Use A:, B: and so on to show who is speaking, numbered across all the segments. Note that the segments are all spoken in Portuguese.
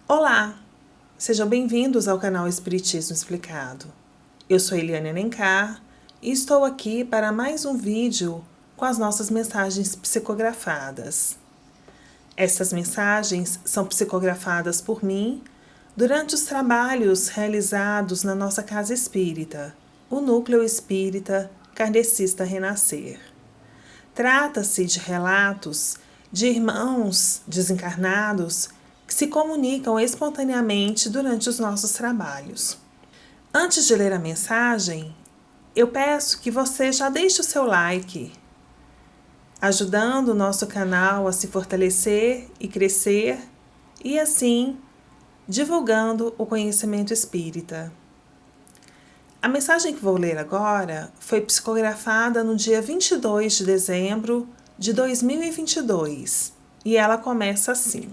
A: Olá, sejam bem-vindos ao canal Espiritismo Explicado. Eu sou Eliane Alencar e estou aqui para mais um vídeo com as nossas mensagens psicografadas. Estas mensagens são psicografadas por mim durante os trabalhos realizados na nossa casa espírita, o Núcleo Espírita Kardecista Renascer. Trata-se de relatos de irmãos desencarnados que se comunicam espontaneamente durante os nossos trabalhos. Antes de ler a mensagem, eu peço que você já deixe o seu like, ajudando o nosso canal a se fortalecer e crescer, e assim divulgando o conhecimento espírita. A mensagem que vou ler agora foi psicografada no dia 22 de dezembro de 2022 e ela começa assim.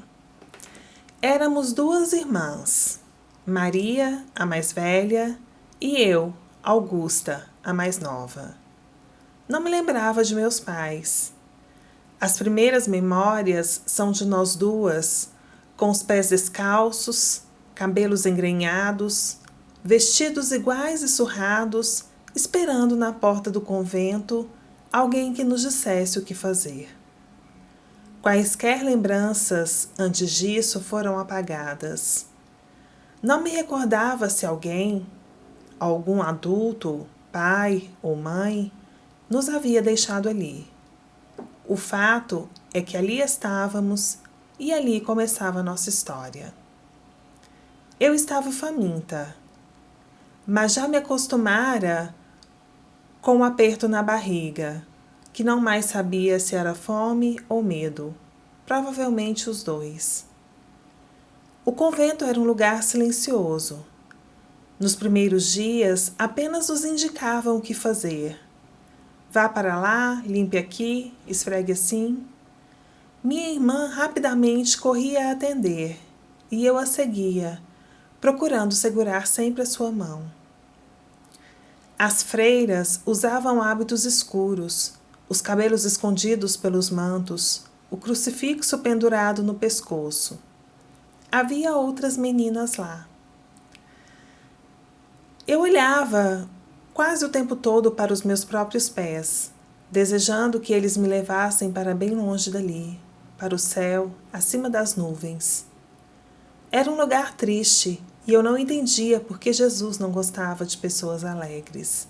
A: Éramos duas irmãs, Maria, a mais velha, e eu, Augusta, a mais nova. Não me lembrava de meus pais. As primeiras memórias são de nós duas, com os pés descalços, cabelos engrenhados, vestidos iguais e surrados, esperando na porta do convento alguém que nos dissesse o que fazer. Quaisquer lembranças antes disso foram apagadas. Não me recordava se alguém, algum adulto, pai ou mãe, nos havia deixado ali. O fato é que ali estávamos e ali começava a nossa história. Eu estava faminta, mas já me acostumara com um aperto na barriga, que não mais sabia se era fome ou medo, provavelmente os dois. O convento era um lugar silencioso. Nos primeiros dias, apenas nos indicavam o que fazer. Vá para lá, limpe aqui, esfregue assim. Minha irmã rapidamente corria a atender, e eu a seguia, procurando segurar sempre a sua mão. As freiras usavam hábitos escuros, os cabelos escondidos pelos mantos, o crucifixo pendurado no pescoço. Havia outras meninas lá. Eu olhava quase o tempo todo para os meus próprios pés, desejando que eles me levassem para bem longe dali, para o céu, acima das nuvens. Era um lugar triste e eu não entendia por que Jesus não gostava de pessoas alegres.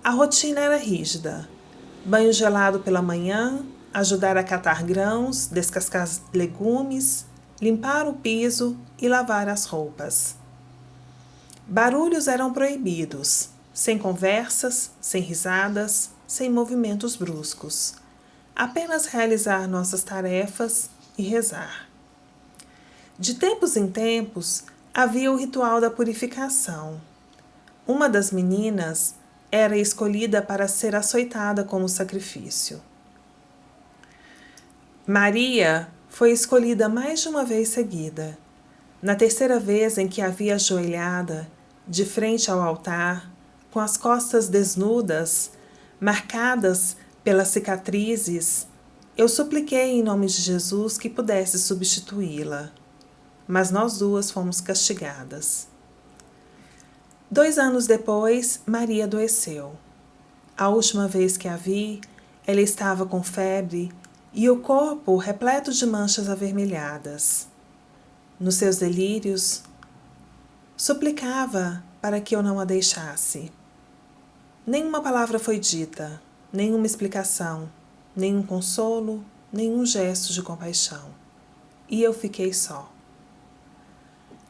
A: A rotina era rígida. Banho gelado pela manhã, ajudar a catar grãos, descascar legumes, limpar o piso e lavar as roupas. Barulhos eram proibidos, sem conversas, sem risadas, sem movimentos bruscos. Apenas realizar nossas tarefas e rezar. De tempos em tempos, havia o ritual da purificação. Uma das meninas era escolhida para ser açoitada como sacrifício. Maria foi escolhida mais de uma vez seguida. Na terceira vez em que a vi ajoelhada, de frente ao altar, com as costas desnudas, marcadas pelas cicatrizes, eu supliquei em nome de Jesus que pudesse substituí-la. Mas nós duas fomos castigadas. 2 anos depois, Maria adoeceu. A última vez que a vi, ela estava com febre e o corpo repleto de manchas avermelhadas. Nos seus delírios, suplicava para que eu não a deixasse. Nenhuma palavra foi dita, nenhuma explicação, nenhum consolo, nenhum gesto de compaixão. E eu fiquei só.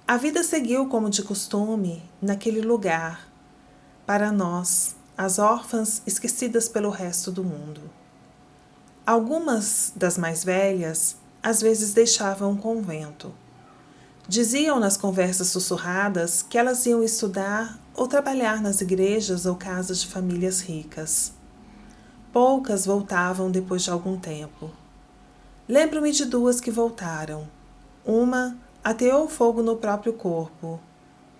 A: A vida seguiu como de costume naquele lugar, para nós, as órfãs esquecidas pelo resto do mundo. Algumas das mais velhas, às vezes deixavam o convento. Diziam nas conversas sussurradas que elas iam estudar ou trabalhar nas igrejas ou casas de famílias ricas. Poucas voltavam depois de algum tempo. Lembro-me de 2 que voltaram. Uma ateou fogo no próprio corpo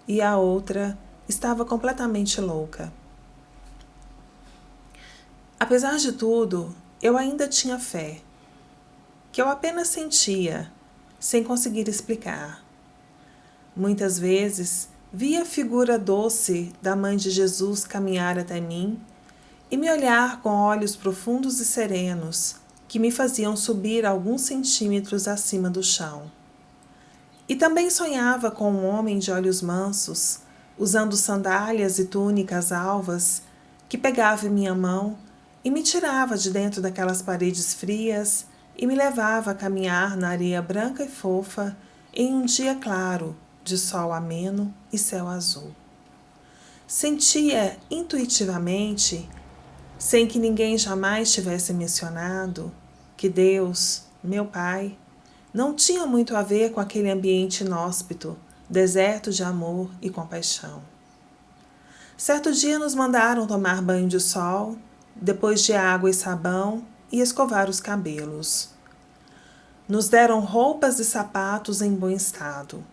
A: e a outra estava completamente louca. Apesar de tudo, eu ainda tinha fé, que eu apenas sentia, sem conseguir explicar. Muitas vezes, vi a figura doce da Mãe de Jesus caminhar até mim e me olhar com olhos profundos e serenos que me faziam subir alguns centímetros acima do chão. E também sonhava com um homem de olhos mansos, usando sandálias e túnicas alvas, que pegava em minha mão e me tirava de dentro daquelas paredes frias e me levava a caminhar na areia branca e fofa em um dia claro, de sol ameno e céu azul. Sentia intuitivamente, sem que ninguém jamais tivesse mencionado, que Deus, meu Pai, não tinha muito a ver com aquele ambiente inóspito, deserto de amor e compaixão. Certo dia nos mandaram tomar banho de sol, depois de água e sabão e escovar os cabelos. Nos deram roupas e sapatos em bom estado.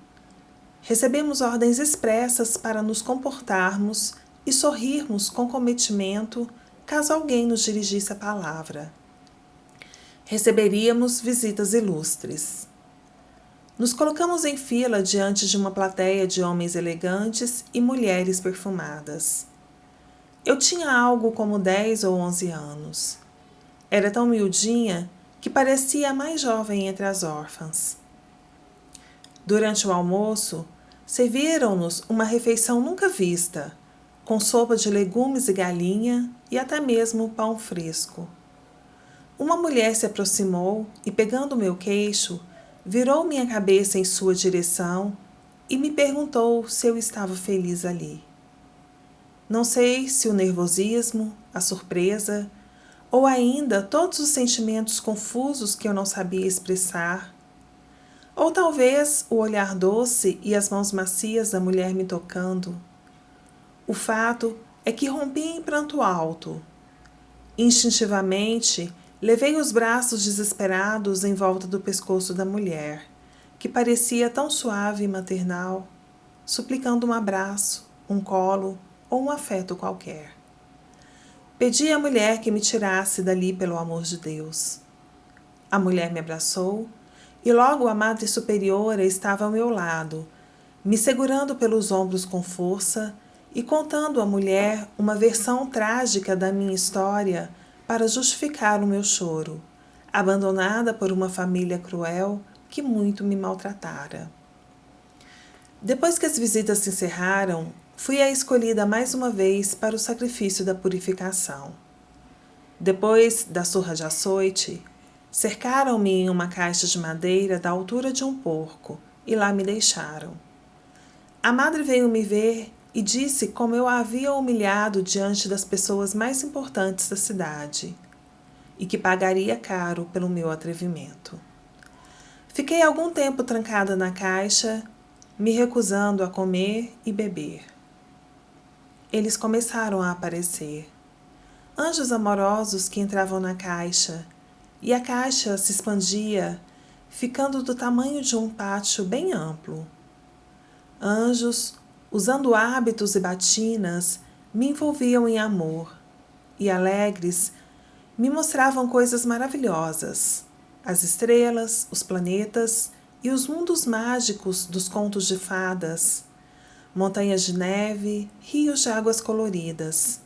A: Recebemos ordens expressas para nos comportarmos e sorrirmos com cometimento caso alguém nos dirigisse a palavra. Receberíamos visitas ilustres. Nos colocamos em fila diante de uma plateia de homens elegantes e mulheres perfumadas. Eu tinha algo como 10 ou 11 anos. Era tão miudinha que parecia a mais jovem entre as órfãs. Durante o almoço, serviram-nos uma refeição nunca vista, com sopa de legumes e galinha e até mesmo pão fresco. Uma mulher se aproximou e, pegando meu queixo, virou minha cabeça em sua direção e me perguntou se eu estava feliz ali. Não sei se o nervosismo, a surpresa, ou ainda todos os sentimentos confusos que eu não sabia expressar, ou talvez o olhar doce e as mãos macias da mulher me tocando. O fato é que rompi em pranto alto. Instintivamente, levei os braços desesperados em volta do pescoço da mulher, que parecia tão suave e maternal, suplicando um abraço, um colo ou um afeto qualquer. Pedi à mulher que me tirasse dali pelo amor de Deus. A mulher me abraçou e logo a Madre Superiora estava ao meu lado, me segurando pelos ombros com força e contando à mulher uma versão trágica da minha história para justificar o meu choro, abandonada por uma família cruel que muito me maltratara. Depois que as visitas se encerraram, fui a escolhida mais uma vez para o sacrifício da purificação. Depois da surra de açoite, cercaram-me em uma caixa de madeira da altura de um porco e lá me deixaram. A madre veio me ver e disse como eu a havia humilhado diante das pessoas mais importantes da cidade e que pagaria caro pelo meu atrevimento. Fiquei algum tempo trancada na caixa, me recusando a comer e beber. Eles começaram a aparecer, anjos amorosos que entravam na caixa, e a caixa se expandia, ficando do tamanho de um pátio bem amplo. Anjos, usando hábitos e batinas, me envolviam em amor, e alegres, me mostravam coisas maravilhosas, as estrelas, os planetas e os mundos mágicos dos contos de fadas, montanhas de neve, rios de águas coloridas.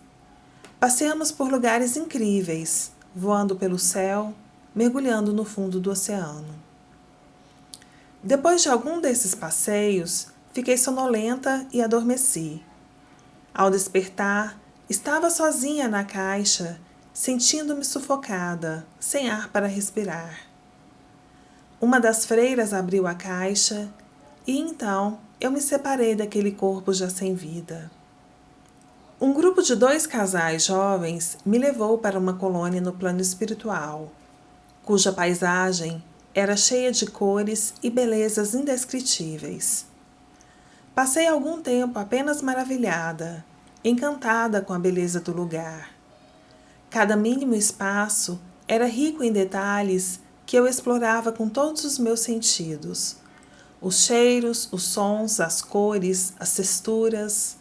A: Passeamos por lugares incríveis, voando pelo céu, mergulhando no fundo do oceano. Depois de algum desses passeios, fiquei sonolenta e adormeci. Ao despertar, estava sozinha na caixa, sentindo-me sufocada, sem ar para respirar. Uma das freiras abriu a caixa e então eu me separei daquele corpo já sem vida. Um grupo de 2 casais jovens me levou para uma colônia no plano espiritual, cuja paisagem era cheia de cores e belezas indescritíveis. Passei algum tempo apenas maravilhada, encantada com a beleza do lugar. Cada mínimo espaço era rico em detalhes que eu explorava com todos os meus sentidos. Os cheiros, os sons, as cores, as texturas,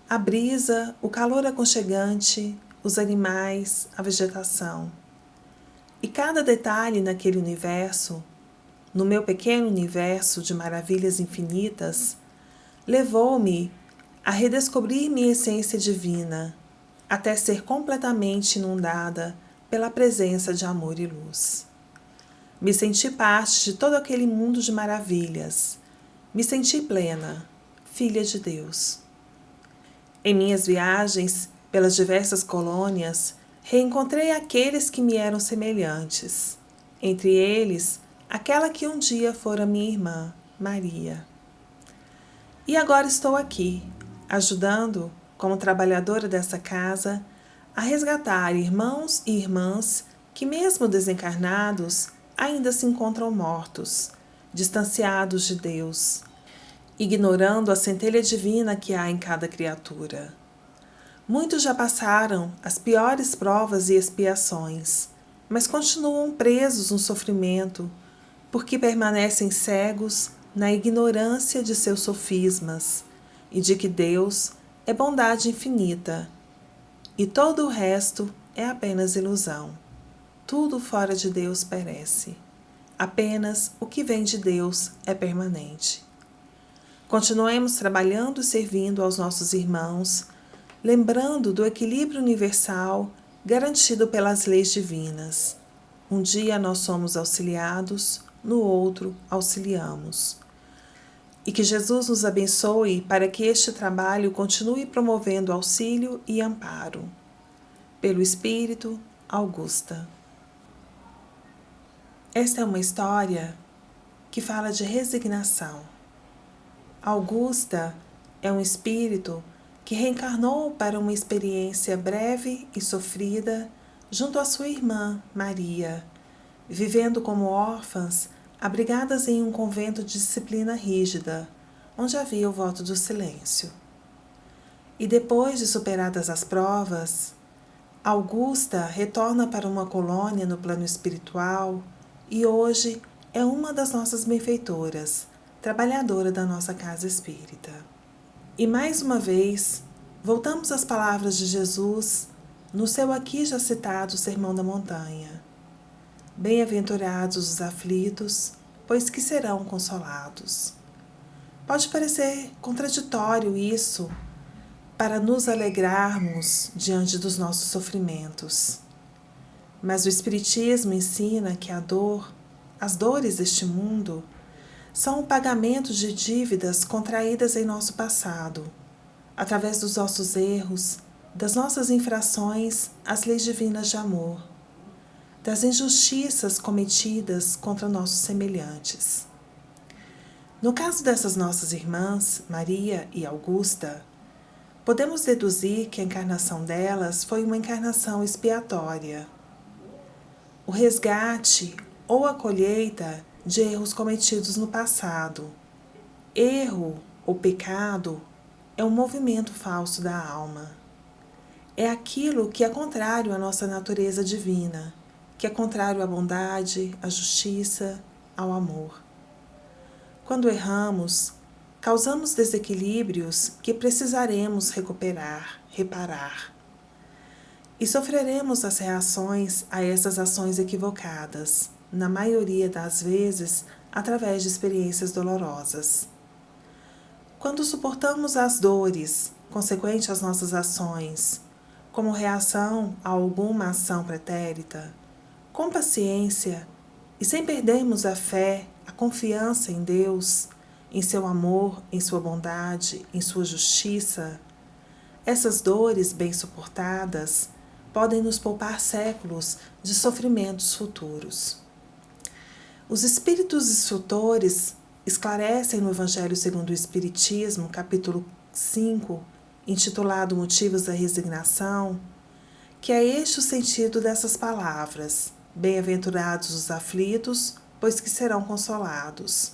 A: a brisa, o calor aconchegante, os animais, a vegetação. E cada detalhe naquele universo no meu pequeno universo de maravilhas infinitas, levou-me a redescobrir minha essência divina, até ser completamente inundada pela presença de amor e luz. Me senti parte de todo aquele mundo de maravilhas. Me senti plena, filha de Deus. Em minhas viagens pelas diversas colônias, reencontrei aqueles que me eram semelhantes. Entre eles, aquela que um dia fora minha irmã, Maria. E agora estou aqui, ajudando, como trabalhadora dessa casa, a resgatar irmãos e irmãs que, mesmo desencarnados, ainda se encontram mortos, distanciados de Deus, ignorando a centelha divina que há em cada criatura. Muitos já passaram as piores provas e expiações, mas continuam presos no sofrimento, porque permanecem cegos na ignorância de seus sofismas e de que Deus é bondade infinita e todo o resto é apenas ilusão. Tudo fora de Deus perece. Apenas o que vem de Deus é permanente. Continuemos trabalhando e servindo aos nossos irmãos, lembrando do equilíbrio universal garantido pelas leis divinas. Um dia nós somos auxiliados, no outro auxiliamos. E que Jesus nos abençoe para que este trabalho continue promovendo auxílio e amparo. Pelo Espírito, Augusta. Esta é uma história que fala de resignação. Augusta é um espírito que reencarnou para uma experiência breve e sofrida junto à sua irmã, Maria, vivendo como órfãs, abrigadas em um convento de disciplina rígida, onde havia o voto do silêncio. E depois de superadas as provas, Augusta retorna para uma colônia no plano espiritual e hoje é uma das nossas benfeitoras, trabalhadora da nossa casa espírita. E mais uma vez, voltamos às palavras de Jesus no seu aqui já citado Sermão da Montanha. Bem-aventurados os aflitos, pois que serão consolados. Pode parecer contraditório isso, para nos alegrarmos diante dos nossos sofrimentos. Mas o Espiritismo ensina que a dor, as dores deste mundo, são o pagamento de dívidas contraídas em nosso passado, através dos nossos erros, das nossas infrações às leis divinas de amor, das injustiças cometidas contra nossos semelhantes. No caso dessas nossas irmãs, Maria e Augusta, podemos deduzir que a encarnação delas foi uma encarnação expiatória. O resgate ou a colheita de erros cometidos no passado. Erro ou pecado é um movimento falso da alma. É aquilo que é contrário à nossa natureza divina, que é contrário à bondade, à justiça, ao amor. Quando erramos, causamos desequilíbrios que precisaremos recuperar, reparar. E sofreremos as reações a essas ações equivocadas, na maioria das vezes, através de experiências dolorosas. Quando suportamos as dores consequentes às nossas ações, como reação a alguma ação pretérita, com paciência e sem perdermos a fé, a confiança em Deus, em seu amor, em sua bondade, em sua justiça, essas dores bem suportadas podem nos poupar séculos de sofrimentos futuros. Os Espíritos instrutores esclarecem no Evangelho segundo o Espiritismo, capítulo 5, intitulado Motivos da Resignação, que é este o sentido dessas palavras: bem-aventurados os aflitos, pois que serão consolados.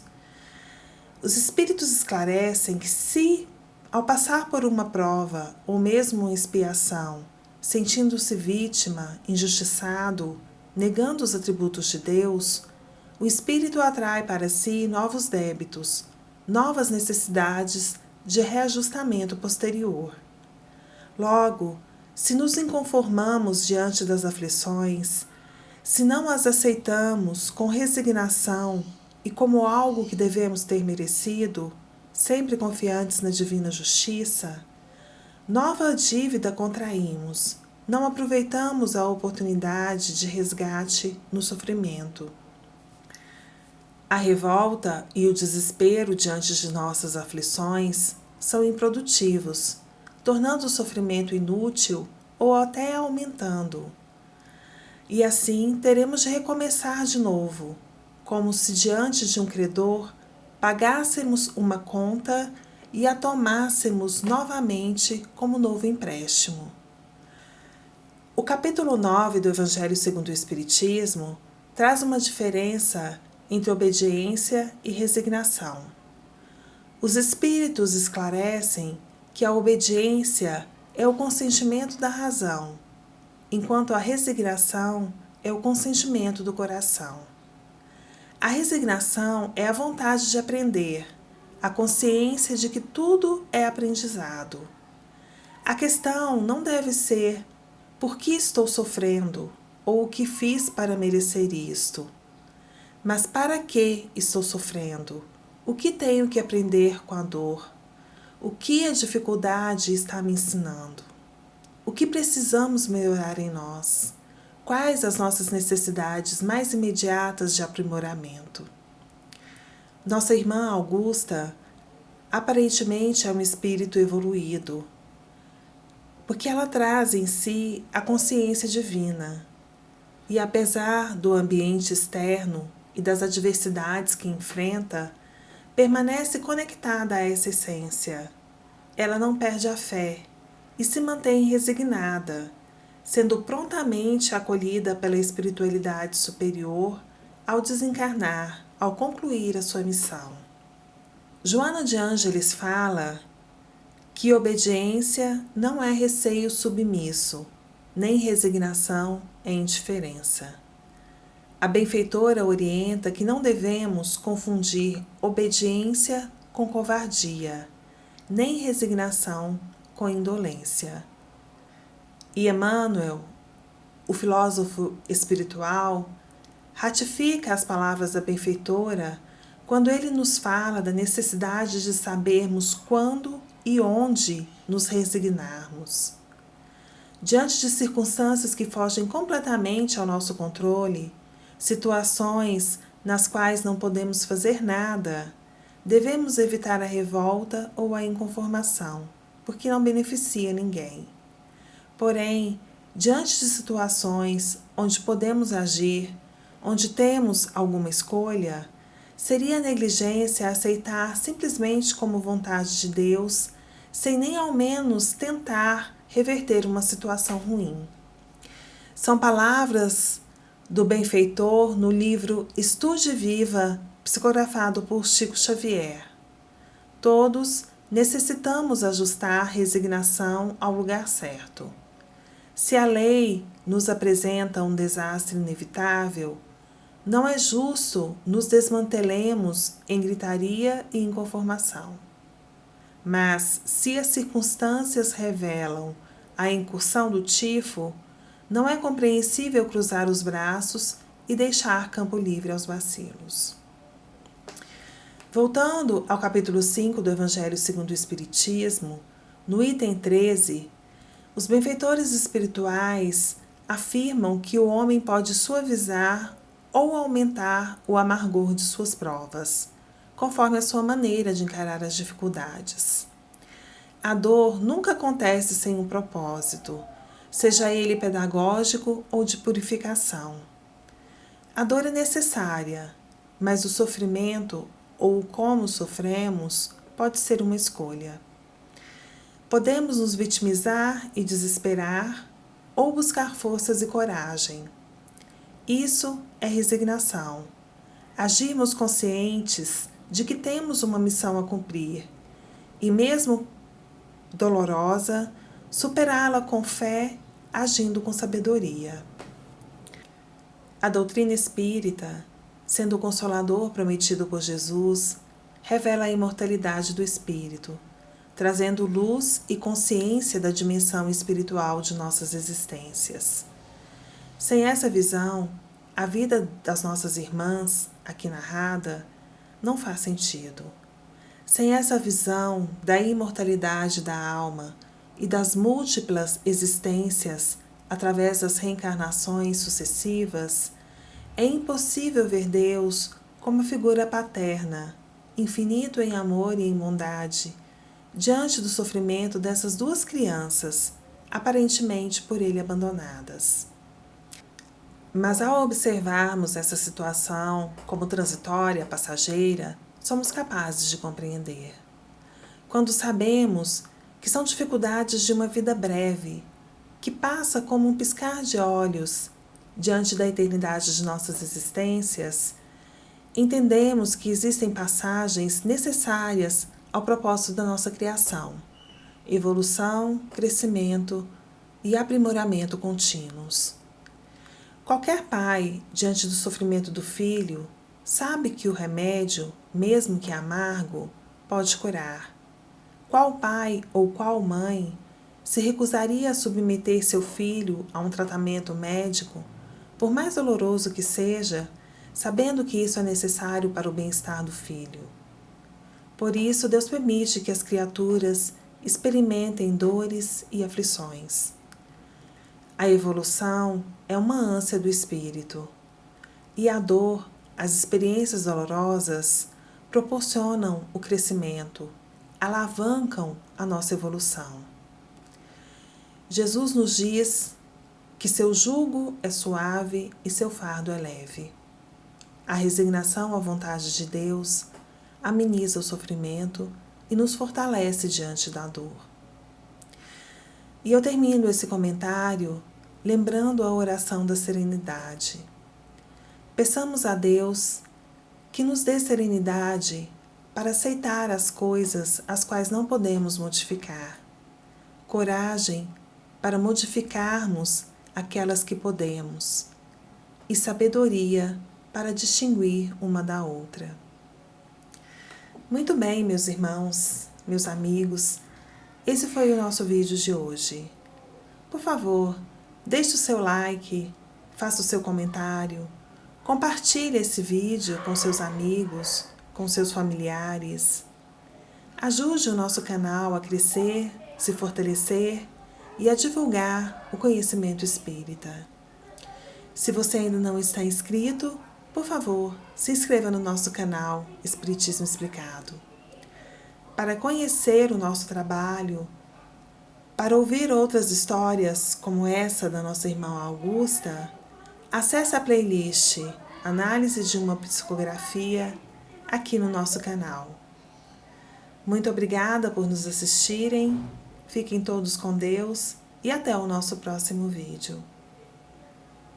A: Os Espíritos esclarecem que se, ao passar por uma prova ou mesmo uma expiação, sentindo-se vítima, injustiçado, negando os atributos de Deus, o espírito atrai para si novos débitos, novas necessidades de reajustamento posterior. Logo, se nos inconformamos diante das aflições, se não as aceitamos com resignação e como algo que devemos ter merecido, sempre confiantes na divina justiça, nova dívida contraímos, não aproveitamos a oportunidade de resgate no sofrimento. A revolta e o desespero diante de nossas aflições são improdutivos, tornando o sofrimento inútil ou até aumentando. E assim teremos de recomeçar de novo, como se diante de um credor pagássemos uma conta e a tomássemos novamente como novo empréstimo. O capítulo 9 do Evangelho segundo o Espiritismo traz uma diferença entre obediência e resignação. Os Espíritos esclarecem que a obediência é o consentimento da razão, enquanto a resignação é o consentimento do coração. A resignação é a vontade de aprender, a consciência de que tudo é aprendizado. A questão não deve ser por que estou sofrendo ou o que fiz para merecer isto, mas para que estou sofrendo? O que tenho que aprender com a dor? O que a dificuldade está me ensinando? O que precisamos melhorar em nós? Quais as nossas necessidades mais imediatas de aprimoramento? Nossa irmã Augusta aparentemente é um espírito evoluído, porque ela traz em si a consciência divina. E apesar do ambiente externo e das adversidades que enfrenta, permanece conectada a essa essência. Ela não perde a fé e se mantém resignada, sendo prontamente acolhida pela espiritualidade superior ao desencarnar, ao concluir a sua missão. Joana de Ângeles fala que obediência não é receio submisso, nem resignação é indiferença. A benfeitora orienta que não devemos confundir obediência com covardia, nem resignação com indolência. E Emmanuel, o filósofo espiritual, ratifica as palavras da benfeitora quando ele nos fala da necessidade de sabermos quando e onde nos resignarmos. Diante de circunstâncias que fogem completamente ao nosso controle, situações nas quais não podemos fazer nada, devemos evitar a revolta ou a inconformação, porque não beneficia ninguém. Porém, diante de situações onde podemos agir, onde temos alguma escolha, seria negligência aceitar simplesmente como vontade de Deus, sem nem ao menos tentar reverter uma situação ruim. São palavras do benfeitor no livro Estude Viva, psicografado por Chico Xavier. Todos necessitamos ajustar a resignação ao lugar certo. Se a lei nos apresenta um desastre inevitável, não é justo nos desmantelemos em gritaria e inconformação. Mas, se as circunstâncias revelam a incursão do tifo, não é compreensível cruzar os braços e deixar campo livre aos vacilos. Voltando ao capítulo 5 do Evangelho segundo o Espiritismo, no item 13, os benfeitores espirituais afirmam que o homem pode suavizar ou aumentar o amargor de suas provas, conforme a sua maneira de encarar as dificuldades. A dor nunca acontece sem um propósito, seja ele pedagógico ou de purificação. A dor é necessária, mas o sofrimento ou como sofremos pode ser uma escolha. Podemos nos vitimizar e desesperar ou buscar forças e coragem. Isso é resignação. Agirmos conscientes de que temos uma missão a cumprir e, mesmo dolorosa, superá-la com fé, agindo com sabedoria. A doutrina espírita, sendo o consolador prometido por Jesus, revela a imortalidade do espírito, trazendo luz e consciência da dimensão espiritual de nossas existências. Sem essa visão, a vida das nossas irmãs, aqui narrada, não faz sentido. Sem essa visão da imortalidade da alma e das múltiplas existências através das reencarnações sucessivas, é impossível ver Deus como figura paterna, infinito em amor e em bondade, diante do sofrimento dessas duas crianças, aparentemente por ele abandonadas. Mas ao observarmos essa situação como transitória, passageira, somos capazes de compreender. Quando sabemos que são dificuldades de uma vida breve, que passa como um piscar de olhos diante da eternidade de nossas existências, entendemos que existem passagens necessárias ao propósito da nossa criação, evolução, crescimento e aprimoramento contínuos. Qualquer pai, diante do sofrimento do filho, sabe que o remédio, mesmo que amargo, pode curar. Qual pai ou qual mãe se recusaria a submeter seu filho a um tratamento médico, por mais doloroso que seja, sabendo que isso é necessário para o bem-estar do filho? Por isso, Deus permite que as criaturas experimentem dores e aflições. A evolução é uma ânsia do espírito, e a dor, as experiências dolorosas, proporcionam o crescimento, alavancam a nossa evolução. Jesus nos diz que seu jugo é suave e seu fardo é leve. A resignação à vontade de Deus ameniza o sofrimento e nos fortalece diante da dor. E eu termino esse comentário lembrando a oração da serenidade. Peçamos a Deus que nos dê serenidade para aceitar as coisas as quais não podemos modificar, coragem para modificarmos aquelas que podemos, e sabedoria para distinguir uma da outra. Muito bem, meus irmãos, meus amigos, esse foi o nosso vídeo de hoje. Por favor, deixe o seu like, faça o seu comentário, compartilhe esse vídeo com seus amigos, com seus familiares. Ajude o nosso canal a crescer, se fortalecer e a divulgar o conhecimento espírita. Se você ainda não está inscrito, por favor, se inscreva no nosso canal Espiritismo Explicado. Para conhecer o nosso trabalho, para ouvir outras histórias como essa da nossa irmã Augusta, acesse a playlist Análise de uma Psicografia aqui no nosso canal. Muito obrigada por nos assistirem, fiquem todos com Deus e até o nosso próximo vídeo.